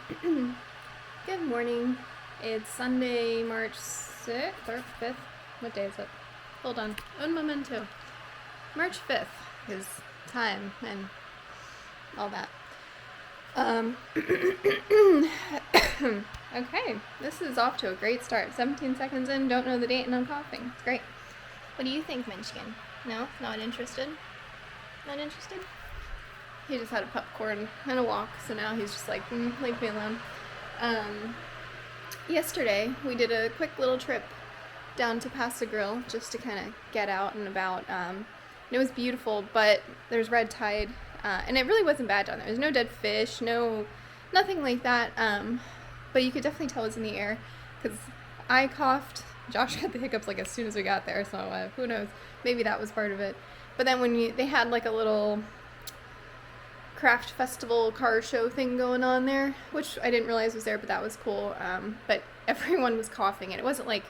Good morning. It's Sunday, March 6th or 5th. What day is it? Hold on. Un momento. March 5th is time and all that. Okay, this is off to a great start. 17 seconds in, don't know the date, and I'm coughing. It's great. What do you think, Munchkin? No? Not interested? Not interested? He just had a popcorn and a walk, so now he's just like, leave me alone. Yesterday, we did a quick little trip down to Pass-A-Grille just to kind of get out and about. And it was beautiful, but there's red tide, and it really wasn't bad down there. There's no dead fish, nothing like that, but you could definitely tell it was in the air, because I coughed. Josh got the hiccups like as soon as we got there, so who knows, maybe that was part of it. But then when they had like a little craft festival car show thing going on there, which I didn't realize was there, but that was cool. But everyone was coughing, and it wasn't like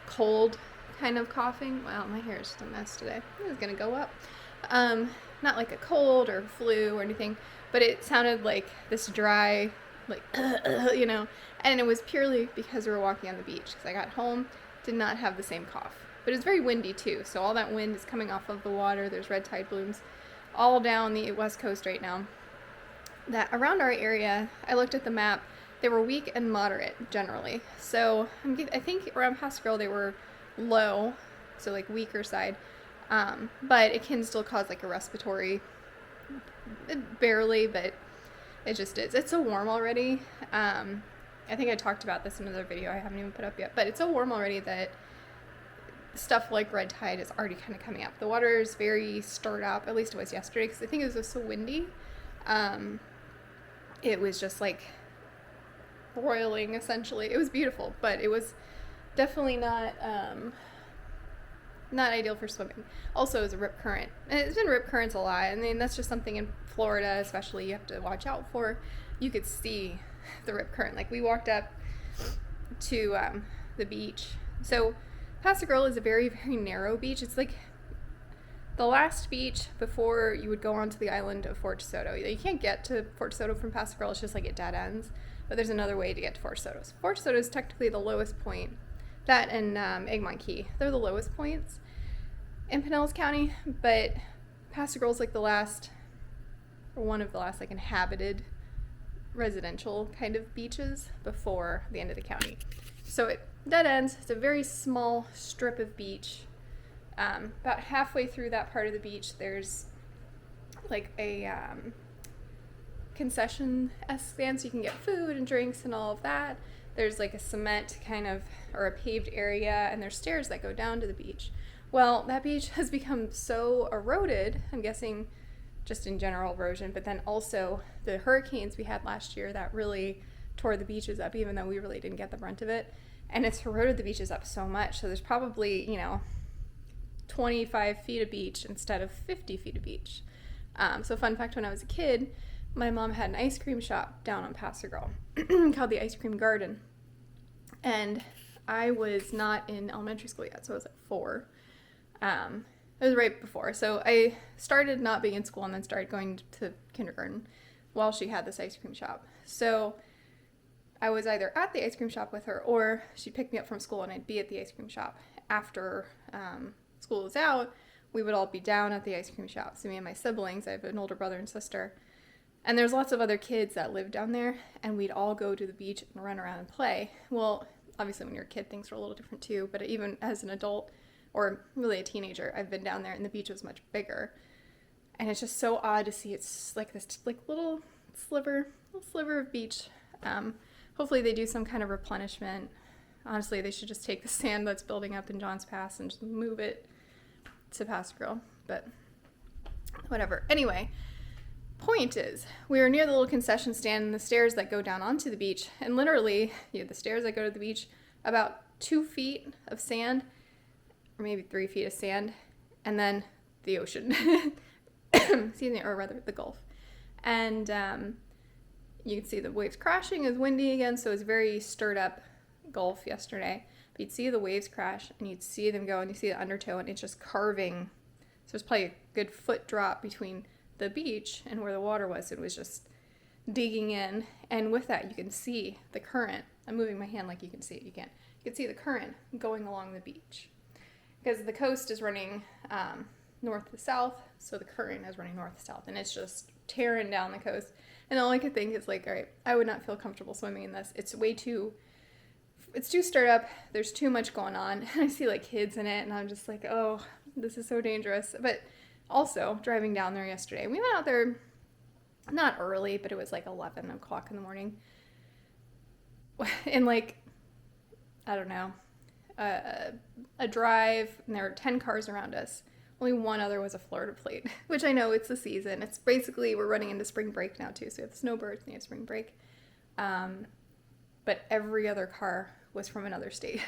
cold kind of coughing. Wow, my hair is just a mess today. It's gonna go up. Not like a cold or flu or anything, but it sounded like this dry, like, and it was purely because we were walking on the beach, because I got home, did not have the same cough. But it's very windy too, so all that wind is coming off of the water. There's red tide blooms all down the west coast right now. That around our area, I looked at the map, they were weak and moderate generally. So I think around Pass-A-Grille they were low, so like weaker side, but it can still cause like a respiratory, barely, but it just is. It's so warm already. I think I talked about this in another video I haven't even put up yet, but it's so warm already that stuff like red tide is already kind of coming up. The water is very stirred up, at least it was yesterday, because I think it was just so windy. It was just like broiling essentially. It was beautiful, but it was definitely not ideal for swimming. Also, it was a rip current, and it's been rip currents a lot. I mean, that's just something in Florida especially you have to watch out for. You could see the rip current. Like, we walked up to the beach, so Pass-A-Grille is a very, very narrow beach. It's like the last beach before you would go onto the island of Fort DeSoto. You can't get to Fort DeSoto from Pass-A-Grille. It's just like it dead ends. But there's another way to get to Fort DeSoto. So Fort DeSoto is technically the lowest point. That and Egmont Key. They're the lowest points in Pinellas County. But Pass-A-Grille is like the last, or one of the last, like inhabited residential kind of beaches before the end of the county. So it dead ends. It's a very small strip of beach. About halfway through that part of the beach, there's like a concession stand, so you can get food and drinks and all of that. There's like a cement kind of, or a paved area, and there's stairs that go down to the beach. Well, that beach has become so eroded, I'm guessing just in general erosion, but then also the hurricanes we had last year that really tore the beaches up, even though we really didn't get the brunt of it. And it's eroded the beaches up so much. So there's probably, 25 feet of beach instead of 50 feet of beach. So fun fact, when I was a kid, my mom had an ice cream shop down on Pass-A-Grille called the Ice Cream Garden. And I was not in elementary school yet, so I was like 4. It was right before. So I started not being in school and then started going to kindergarten while she had this ice cream shop. So I was either at the ice cream shop with her, or she'd pick me up from school and I'd be at the ice cream shop. After school was out, we would all be down at the ice cream shop. So me and my siblings, I have an older brother and sister, and there's lots of other kids that live down there, and we'd all go to the beach and run around and play. Well, obviously when you're a kid, things were a little different too, but even as an adult, or really a teenager, I've been down there, and the beach was much bigger. And it's just so odd to see it's like this like little sliver of beach. Hopefully they do some kind of replenishment. Honestly, they should just take the sand that's building up in Johns Pass and just move it to Pass-A-Grille, but whatever. Anyway, point is, we were near the little concession stand and the stairs that go down onto the beach, and literally, the stairs that go to the beach, about 2 feet of sand, or maybe 3 feet of sand, and then the ocean. Excuse me, or rather the Gulf. And you can see the waves crashing. It was windy again, so it was very stirred up Gulf yesterday. But you'd see the waves crash, and you'd see them go, and you see the undertow, and it's just carving. So it's probably a good foot drop between the beach and where the water was. It was just digging in, and with that you can see the current. I'm moving my hand like you can see it. You can't. You can see the current going along the beach because the coast is running north to south, so the current is running north to south, and it's just tearing down the coast. And all I could think is like, all right, I would not feel comfortable swimming in this. It's too stirred up. There's too much going on. And I see like kids in it, and I'm just like, oh, this is so dangerous. But also driving down there yesterday, we went out there not early, but it was like 11 o'clock in the morning. And like, I don't know, a drive, and there were 10 cars around us. Only one other was a Florida plate, which I know it's the season. It's basically, we're running into spring break now too. So we have snowbirds and you have spring break. But every other car was from another state.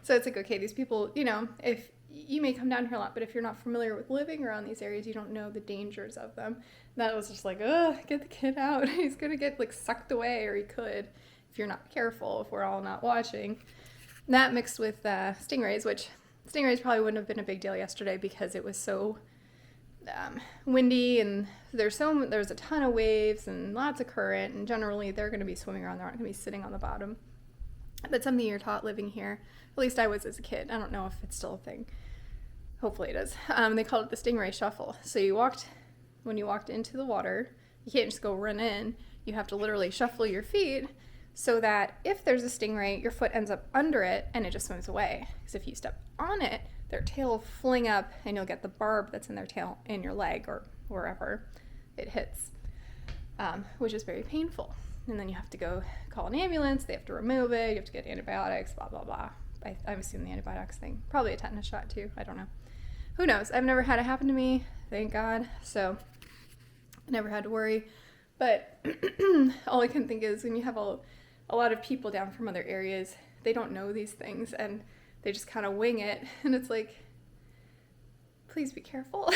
So it's like, okay, these people, you know, if you may come down here a lot, but if you're not familiar with living around these areas, you don't know the dangers of them. That was just like, oh, get the kid out. He's going to get like sucked away, or he could if you're not careful, if we're all not watching. That mixed with stingrays, which stingrays probably wouldn't have been a big deal yesterday because it was so windy, and there's a ton of waves and lots of current, and generally they're going to be swimming around. They're not going to be sitting on the bottom. But something you're taught living here, at least I was as a kid. I don't know if it's still a thing. Hopefully it is. They called it the stingray shuffle. So when you walked into the water, you can't just go run in. You have to literally shuffle your feet so that if there's a stingray, your foot ends up under it and it just swims away. Because if you step on it, their tail will fling up and you'll get the barb that's in their tail in your leg or wherever it hits, which is very painful. And then you have to go call an ambulance, they have to remove it, you have to get antibiotics, blah, blah, blah. I'm assuming the antibiotics thing. Probably a tetanus shot too, I don't know. Who knows? I've never had it happen to me, thank God, so I never had to worry. But all I can think is when you have a lot of people down from other areas, they don't know these things and they just kind of wing it, and it's like, please be careful.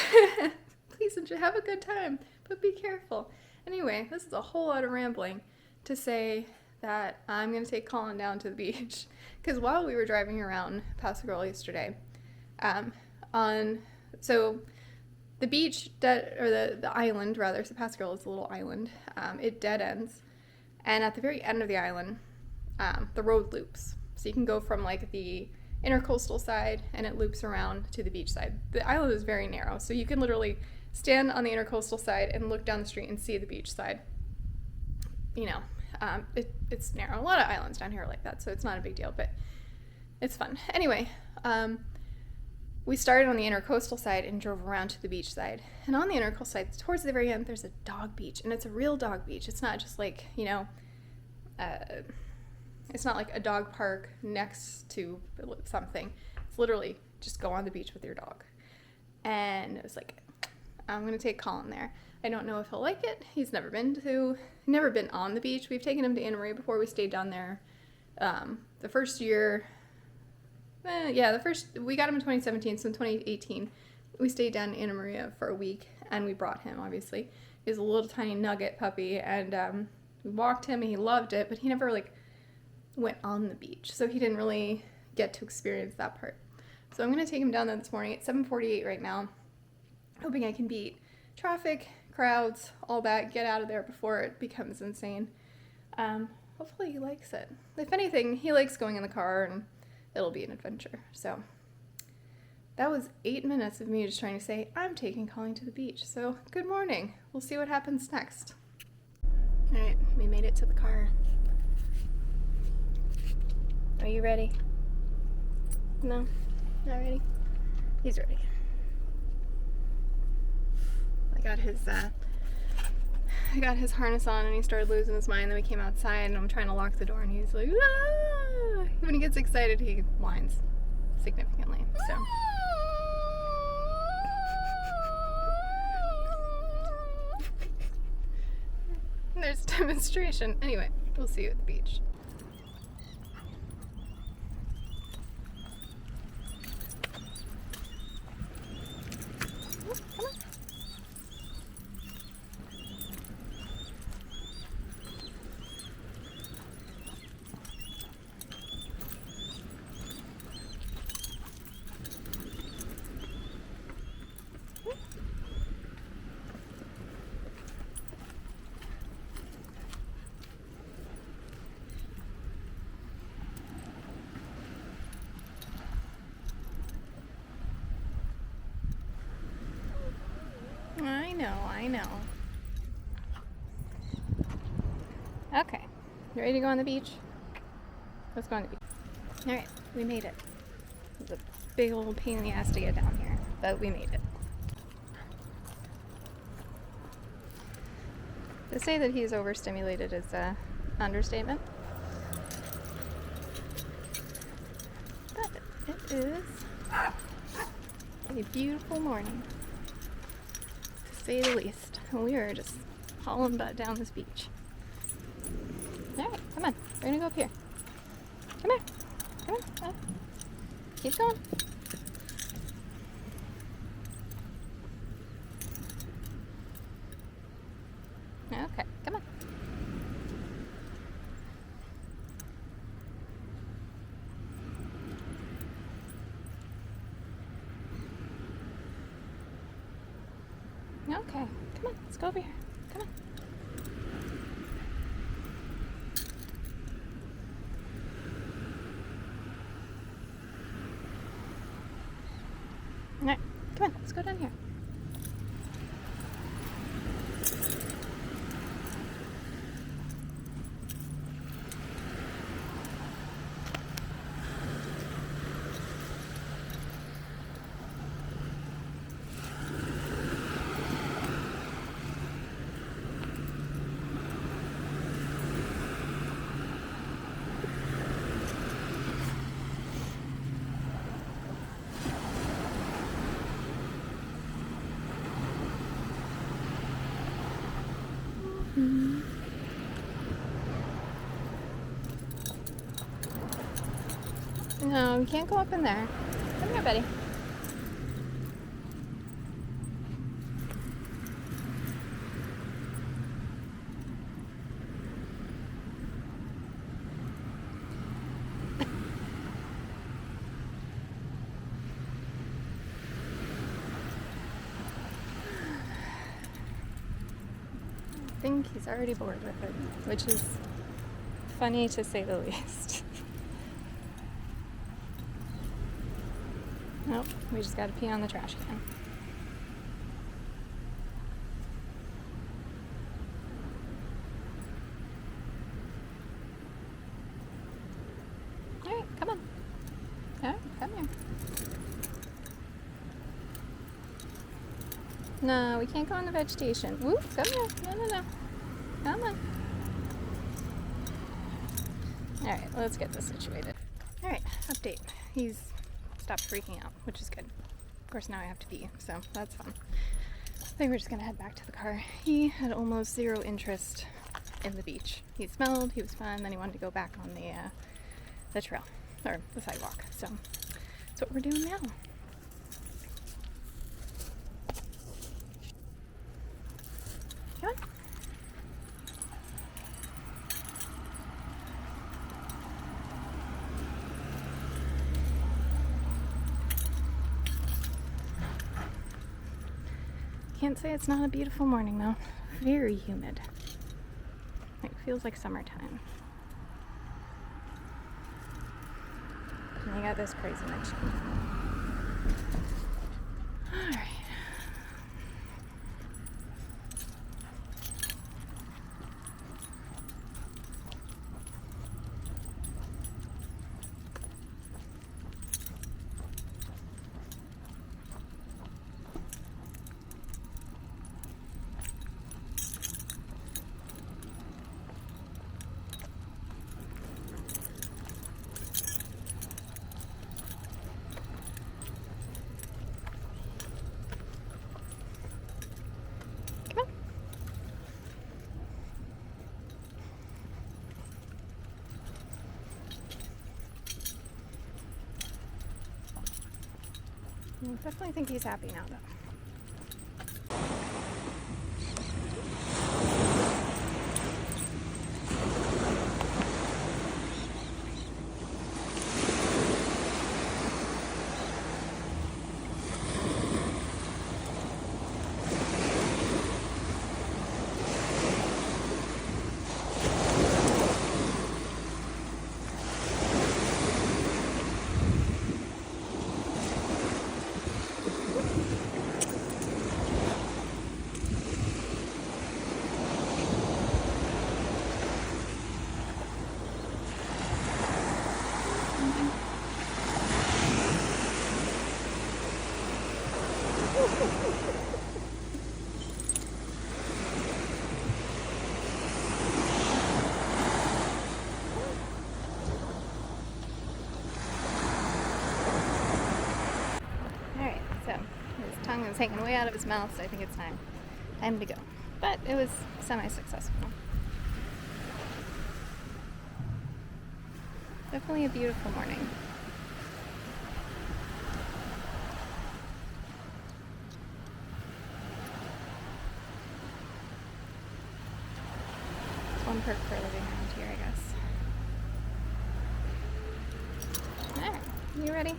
Please have a good time, but be careful. Anyway, this is a whole lot of rambling to say that I'm going to take Colin down to the beach, because while we were driving around Pass-A-Grille yesterday, so the beach, the island rather, so Pass-A-Grille is a little island, it dead ends, and at the very end of the island, the road loops. So you can go from like the intercoastal side and it loops around to the beach side. The island is very narrow, so you can literally stand on the intercoastal side and look down the street and see the beach side. You know, it's narrow. A lot of islands down here are like that, so it's not a big deal, but it's fun. Anyway, we started on the intercoastal side and drove around to the beach side. And on the intercoastal side, towards the very end, there's a dog beach, and it's a real dog beach. It's not just like, you know, it's not like a dog park next to something. It's literally just go on the beach with your dog. And it was like, I'm going to take Colin there. I don't know if he'll like it. He's never been on the beach. We've taken him to Anna Maria before. We stayed down there the first year. We got him in 2017, so in 2018, we stayed down in Anna Maria for a week, and we brought him, obviously. He was a little tiny nugget puppy, and we walked him, and he loved it, but he never, like, went on the beach, so he didn't really get to experience that part. So I'm going to take him down there this morning at 7:48 right now, hoping I can beat traffic, crowds, all that, get out of there before it becomes insane. Hopefully he likes it. If anything, he likes going in the car, and it'll be an adventure. So that was 8 minutes of me just trying to say, I'm taking Colin to the beach. So good morning. We'll see what happens next. All right, we made it to the car. Are you ready? No? Not ready? He's ready. I got his harness on, and he started losing his mind. Then we came outside, and I'm trying to lock the door, and he's like, ah! When he gets excited, he whines significantly. So there's a demonstration. Anyway, we'll see you at the beach. I know. Okay, you ready to go on the beach? Let's go on the beach. Alright, we made it. It was a big old pain in the ass to get down here, but we made it. To say that he's overstimulated is an understatement. But it is a beautiful morning, to say the least. We are just hauling butt down this beach. Alright, come on. We're gonna go up here. Come here. Come on. Up. Keep going. Okay, come on. Okay, come on. Let's go over here. Come on. Alright, come on, let's go down here. No, you can't go up in there. Come here, Betty. I think he's already bored with it, which is funny to say the least. Nope, we just gotta pee on the trash can. Alright, come on. Alright, come here. No, we can't go in the vegetation. Whoop, come here. No. Come on. Alright, let's get this situated. Alright, update. He's stopped freaking out, which is good. Of course, now I have to pee, so that's fun. I think we're just gonna head back to the car. He had almost zero interest in the beach. He smelled, he was fun, then he wanted to go back on the trail, or the sidewalk. So that's what we're doing now. Come on. Can't say it's not a beautiful morning though. Very humid. It feels like summertime. And I got this crazy much. Alright. I definitely think he's happy now, though. hanging way out of his mouth, so I think it's time to go. But it was semi-successful. Definitely a beautiful morning. It's one perk for living around here, I guess. Alright, you ready?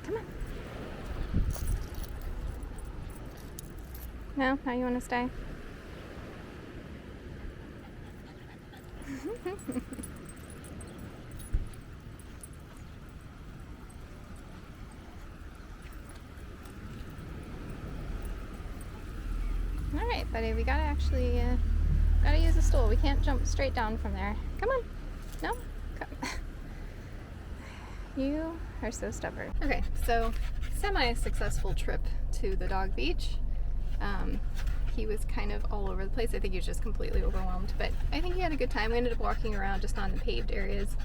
Come on. No? Now you want to stay? Alright, buddy, we gotta actually, gotta use a stool. We can't jump straight down from there. Come on. No? Come. You are so stubborn. Okay, so semi-successful trip to the dog beach. He was kind of all over the place. I think he was just completely overwhelmed, but I think he had a good time. We ended up walking around just on the paved areas.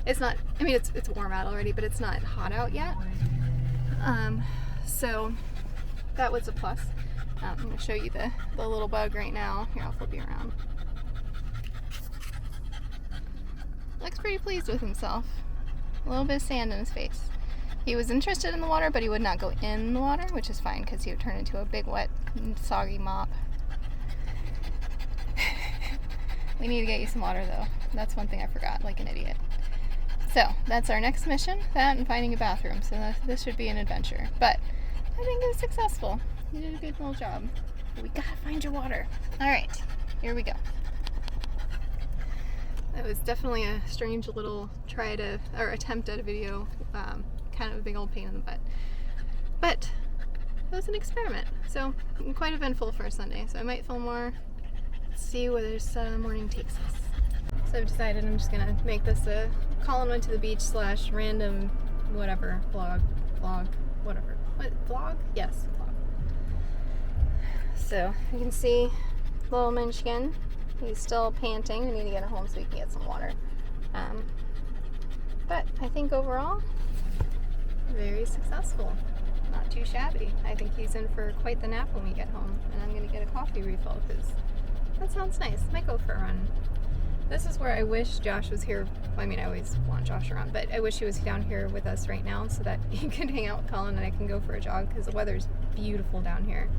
It's not, I mean, it's warm out already, but it's not hot out yet. So that was a plus. I'm going to show you the little bug right now. Here, I'll flip you around. Looks pretty pleased with himself. A little bit of sand in his face. He was interested in the water, but he would not go in the water, which is fine because he would turn into a big, wet, soggy mop. We need to get you some water, though. That's one thing I forgot, like an idiot. So, that's our next mission, that and finding a bathroom. So this should be an adventure. But I think it was successful. You did a good little job. But we gotta find your water. Alright, here we go. That was definitely a strange little attempt at a video. Kind of a big old pain in the butt. But it was an experiment. So quite eventful for a Sunday. So I might film more, see where this morning takes us. So I've decided I'm just gonna make this a Colin went to the beach / random whatever vlog, whatever. What, vlog? Yes, vlog. So you can see little Munchkin. He's still panting. We need to get him home so we can get some water. But I think overall, very successful. Not too shabby. I think he's in for quite the nap when we get home. And I'm going to get a coffee refill because that sounds nice. Might go for a run. This is where I wish Josh was here. I mean, I always want Josh around, but I wish he was down here with us right now so that he could hang out with Colin and I can go for a jog because the weather's beautiful down here.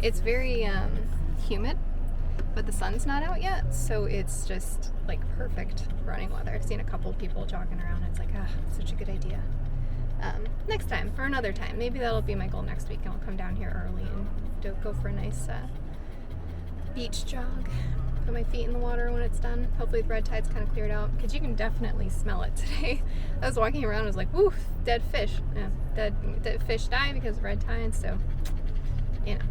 It's very humid, but the sun's not out yet, so it's just like perfect running weather. I've seen a couple people jogging around. It's like, such a good idea. Next time, or another time. Maybe that'll be my goal next week, and I'll come down here early and go for a nice beach jog. Put my feet in the water when it's done. Hopefully the red tide's kind of cleared out, because you can definitely smell it today. I was walking around and was like, woof, dead fish. Yeah, dead fish die because of red tide, so, you know.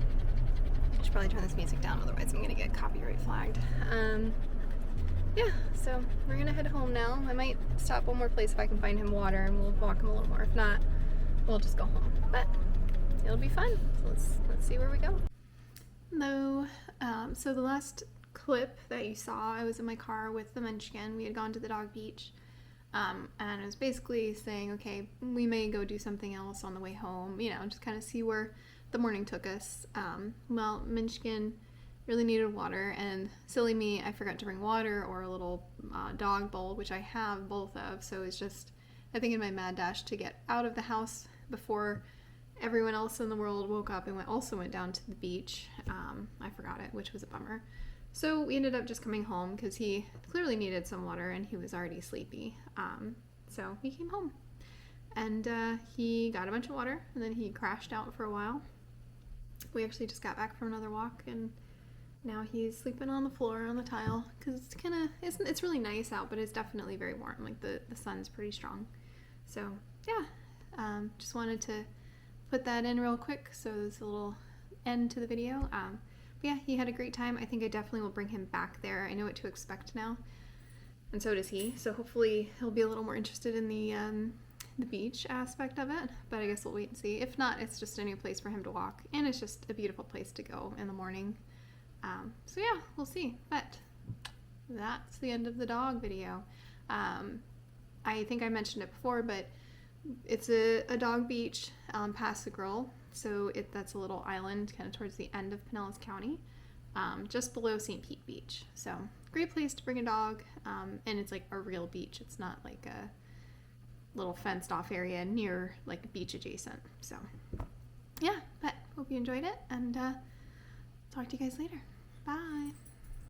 I should probably turn this music down, otherwise I'm going to get copyright flagged. Yeah, so we're going to head home now. I might stop one more place if I can find him water, and we'll walk him a little more. If not, we'll just go home. But it'll be fun. So let's see where we go. Hello. So the last clip that you saw, I was in my car with the Munchkin. We had gone to the dog beach. And I was basically saying, okay, we may go do something else on the way home, you know, just kind of see where the morning took us. Well, Munchkin really needed water, and silly me, I forgot to bring water or a little dog bowl, which I have both of, so it's just, I think in my mad dash to get out of the house before everyone else in the world woke up and also went down to the beach, I forgot it, which was a bummer. So we ended up just coming home because he clearly needed some water and he was already sleepy. So we came home and he got a bunch of water and then he crashed out for a while. We actually just got back from another walk and now he's sleeping on the floor on the tile because it's kind of, it's really nice out, but it's definitely very warm. Like the sun's pretty strong. So yeah, just wanted to put that in real quick. So there's a little end to the video. But yeah, he had a great time. I think I definitely will bring him back there. I know what to expect now, and so does he. So hopefully he'll be a little more interested in the beach aspect of it. But I guess we'll wait and see. If not, it's just a new place for him to walk, and it's just a beautiful place to go in the morning. So yeah, we'll see. But that's the end of the dog video. I think I mentioned it before, but It's a dog beach, Pass-A-Grille. So that's a little island kind of towards the end of Pinellas County, just below St. Pete Beach. So great place to bring a dog, and it's like a real beach. It's not like a little fenced off area near like a beach adjacent. So yeah, but hope you enjoyed it, and talk to you guys later. Bye.